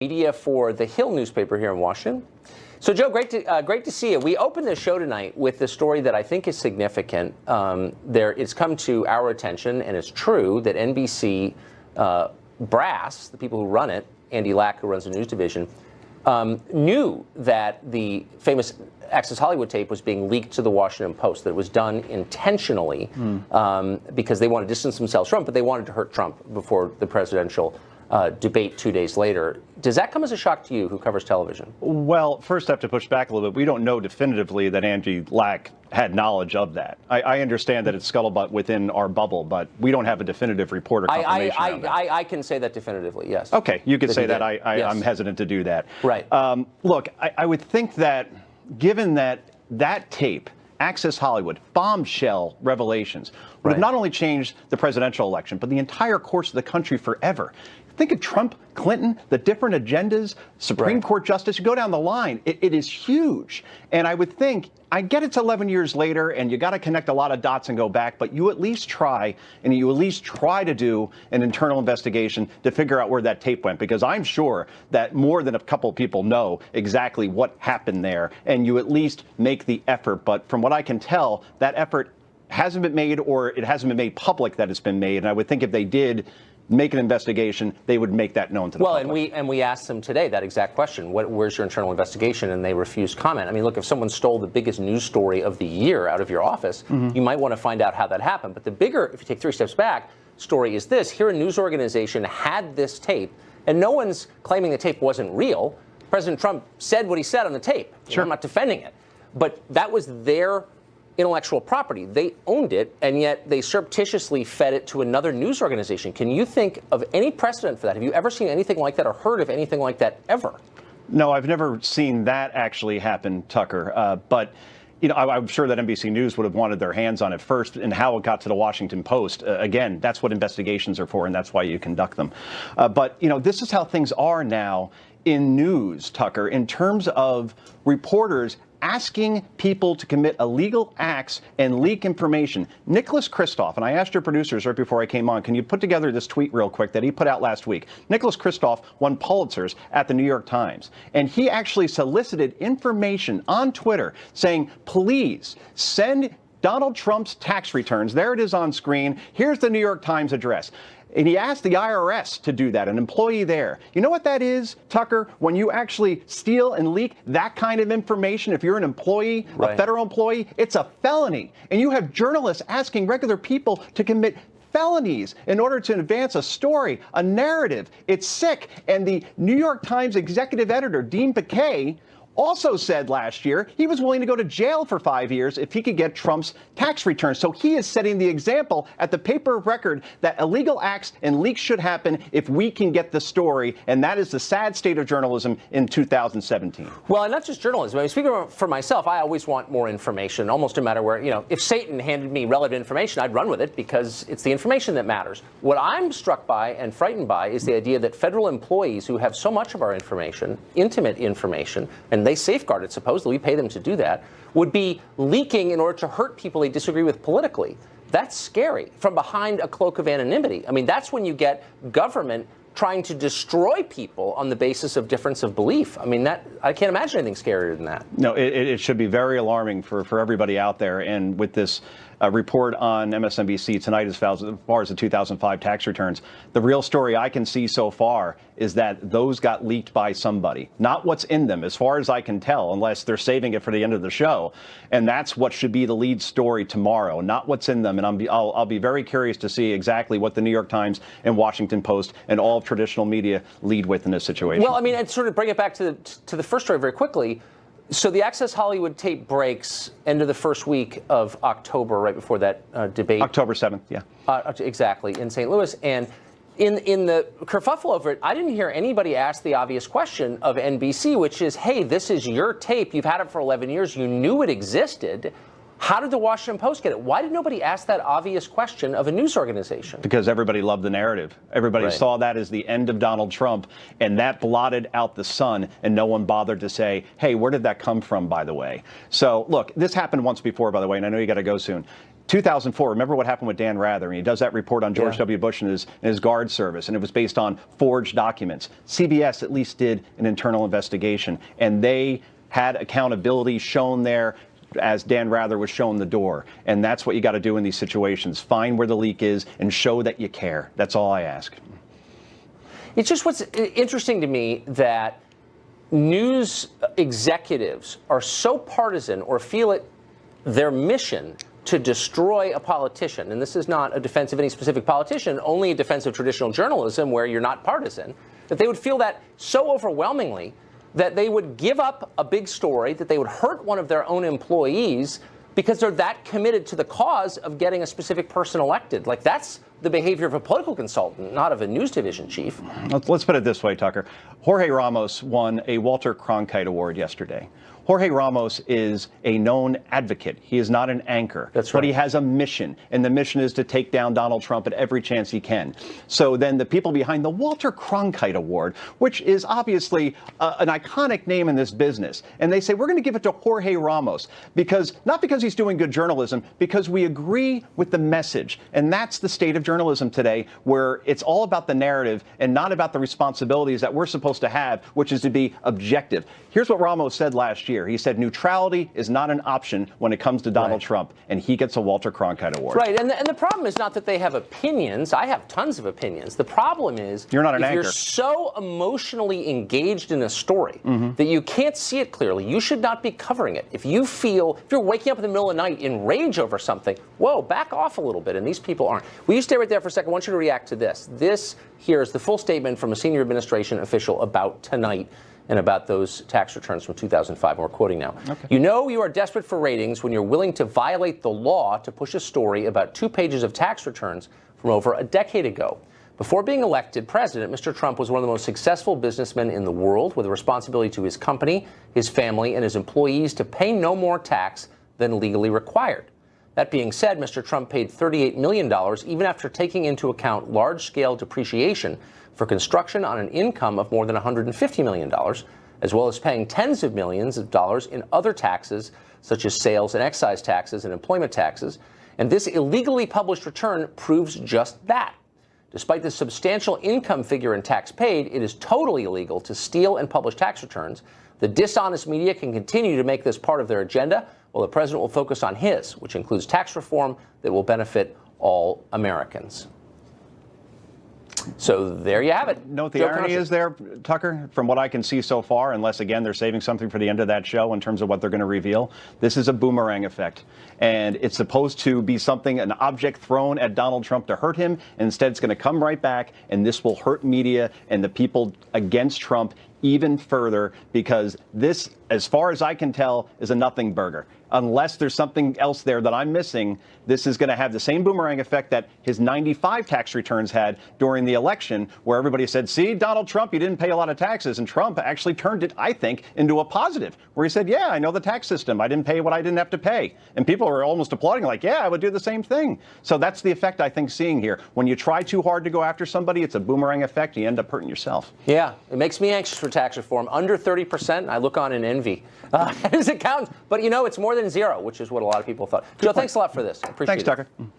Media for the Hill newspaper here in Washington. So, Joe, great to see you. We opened the show tonight with the story that I think is significant. It's come to our attention, and it's true, that NBC brass, the people who run it, Andy Lack, who runs the news division, knew that the famous Access Hollywood tape was being leaked to the Washington Post, that it was done intentionally because they wanted to distance themselves from Trump, but they wanted to hurt Trump before the presidential debate 2 days later. Does that come as a shock to you, who covers television? Well, first I have to push back a little bit. We don't know definitively that Andy Lack had knowledge of that. I understand that it's scuttlebutt within our bubble, but we don't have a definitive report or confirmation of that. I can say that definitively, yes. Okay, you can say that. I'm hesitant to do that. Right. Look, I would think that given that tape, Access Hollywood, bombshell revelations, would have not only changed the presidential election, but the entire course of the country forever. Think of Trump, Clinton, the different agendas, Supreme Court justice, you go down the line. It is huge. And I would think, I get it's 11 years later and you got to connect a lot of dots and go back, but you at least try, and you at least try to do an internal investigation to figure out where that tape went, because I'm sure that more than a couple people know exactly what happened there, and you at least make the effort. But from what I can tell, that effort hasn't been made, or it hasn't been made public that it's been made. And I would think if they did make an investigation, they would make that known to the public. Well, and we asked them today that exact question. Where's your internal investigation? And they refused comment. I mean, look, if someone stole the biggest news story of the year out of your office, you might want to find out how that happened. But the bigger, if you take 3 steps back, story is this. Here, a news organization had this tape, and no one's claiming the tape wasn't real. President Trump said what he said on the tape. Sure. I'm not defending it. But that was their intellectual property. They owned it, and yet they surreptitiously fed it to another news organization. Can you think of any precedent for that? Have you ever seen anything like that or heard of anything like that ever? No, I've never seen that actually happen, Tucker. But you know, I'm sure that NBC News would have wanted their hands on it first, and how it got to the Washington Post. Again, that's what investigations are for, and that's why you conduct them. But, you know, this is how things are now in news, Tucker, in terms of reporters asking people to commit illegal acts and leak information. Nicholas Kristof, and I asked your producers right before I came on, can you put together this tweet real quick that he put out last week? Nicholas Kristof won Pulitzers at the New York Times, and he actually solicited information on Twitter saying, please send Donald Trump's tax returns. There it is on screen. Here's the New York Times address. And he asked the IRS to do that, an employee there. You know what that is, Tucker? When you actually steal and leak that kind of information, if you're an employee, a federal employee, it's a felony. And you have journalists asking regular people to commit felonies in order to advance a story, a narrative. It's sick. And the New York Times executive editor, Dean Baquet, also said last year he was willing to go to jail for 5 years if he could get Trump's tax returns. So he is setting the example at the paper of record that illegal acts and leaks should happen if we can get the story. And that is the sad state of journalism in 2017. Well, and not just journalism. I mean, speaking for myself, I always want more information, almost no matter where. You know, if Satan handed me relevant information, I'd run with it because it's the information that matters. What I'm struck by and frightened by is the idea that federal employees who have so much of our information, intimate information, and they safeguard it, supposedly, we pay them to do that, would be leaking in order to hurt people they disagree with politically. That's scary, from behind a cloak of anonymity. I mean, that's when you get government trying to destroy people on the basis of difference of belief. I mean, that I can't imagine anything scarier than that. No, it should be very alarming for everybody out there. And with this report on MSNBC tonight as far as the 2005 tax returns, the real story I can see so far is that those got leaked by somebody, not what's in them, as far as I can tell, unless they're saving it for the end of the show. And that's what should be the lead story tomorrow, not what's in them. And I'll be very curious to see exactly what the New York Times and Washington Post and all of traditional media lead with in this situation. Well, I mean, and sort of bring it back to the first story very quickly. So the Access Hollywood tape breaks end of the first week of October, right before that debate. October 7th, yeah. Exactly, in St. Louis. And in the kerfuffle over it, I didn't hear anybody ask the obvious question of NBC, which is, hey, this is your tape. You've had it for 11 years. You knew it existed. How did the Washington Post get it? Why did nobody ask that obvious question of a news organization? Because everybody loved the narrative. Everybody saw that as the end of Donald Trump, and that blotted out the sun, and no one bothered to say, hey, where did that come from, by the way? So, look, this happened once before, by the way, and I know you got to go soon. 2004, remember what happened with Dan Rather, and he does that report on George W. Bush and his guard service, and it was based on forged documents. CBS at least did an internal investigation, and they had accountability shown there as Dan Rather was shown the door. And that's what you got to do in these situations. Find where the leak is and show that you care. That's all I ask. It's just what's interesting to me that news executives are so partisan or feel it their mission to destroy a politician. And this is not a defense of any specific politician, only a defense of traditional journalism where you're not partisan, that they would feel that so overwhelmingly that they would give up a big story, that they would hurt one of their own employees because they're that committed to the cause of getting a specific person elected. Like, that's the behavior of a political consultant, not of a news division chief. Let's put it this way, Tucker. Jorge Ramos won a Walter Cronkite Award yesterday. Jorge Ramos is a known advocate. He is not an anchor. That's right. But he has a mission, and the mission is to take down Donald Trump at every chance he can. So then the people behind the Walter Cronkite Award, which is obviously an iconic name in this business, and they say, we're going to give it to Jorge Ramos, because not because he's doing good journalism, because we agree with the message. And that's the state of journalism today, where it's all about the narrative and not about the responsibilities that we're supposed to have, which is to be objective. Here's what Ramos said last year. He said neutrality is not an option when it comes to Donald Trump, and he gets a Walter Cronkite Award. Right, and the problem is not that they have opinions. I have tons of opinions. The problem is you're not an anchor. You're so emotionally engaged in a story that you can't see it clearly. You should not be covering it. If you feel, if you're waking up in the middle of the night in rage over something, whoa, back off a little bit, and these people aren't. Will you stay right there for a second? I want you to react to this. This here is the full statement from a senior administration official about tonight and about those tax returns from 2005. And we're quoting now. Okay. You know you are desperate for ratings when you're willing to violate the law to push a story about 2 pages of tax returns from over a decade ago. Before being elected president, Mr. Trump was one of the most successful businessmen in the world, with a responsibility to his company, his family, and his employees to pay no more tax than legally required. That being said, Mr. Trump paid $38 million even after taking into account large-scale depreciation for construction on an income of more than $150 million, as well as paying tens of millions of dollars in other taxes, such as sales and excise taxes and employment taxes. And this illegally published return proves just that. Despite the substantial income figure and tax paid, it is totally illegal to steal and publish tax returns. The dishonest media can continue to make this part of their agenda, while the president will focus on his, which includes tax reform that will benefit all Americans. So there you have it. Know what the irony is there, Tucker, from what I can see so far, unless, again, they're saving something for the end of that show in terms of what they're going to reveal. This is a boomerang effect. And it's supposed to be something, an object thrown at Donald Trump to hurt him. And instead, it's going to come right back, and this will hurt media and the people against Trump even further, because this, as far as I can tell, is a nothing burger. Unless there's something else there that I'm missing, this is going to have the same boomerang effect that his 95 tax returns had during the election, where everybody said, see, Donald Trump, you didn't pay a lot of taxes. And Trump actually turned it, I think, into a positive, where he said, yeah, I know the tax system. I didn't pay what I didn't have to pay. And people were almost applauding, like, yeah, I would do the same thing. So that's the effect I think seeing here. When you try too hard to go after somebody, it's a boomerang effect. You end up hurting yourself. Yeah, it makes me anxious for tax reform. Under 30%, I look on in envy. As accountants. But, you know, it's more than zero, which is what a lot of people thought. Joe, thanks a lot for this. I appreciate it. Thanks, Tucker.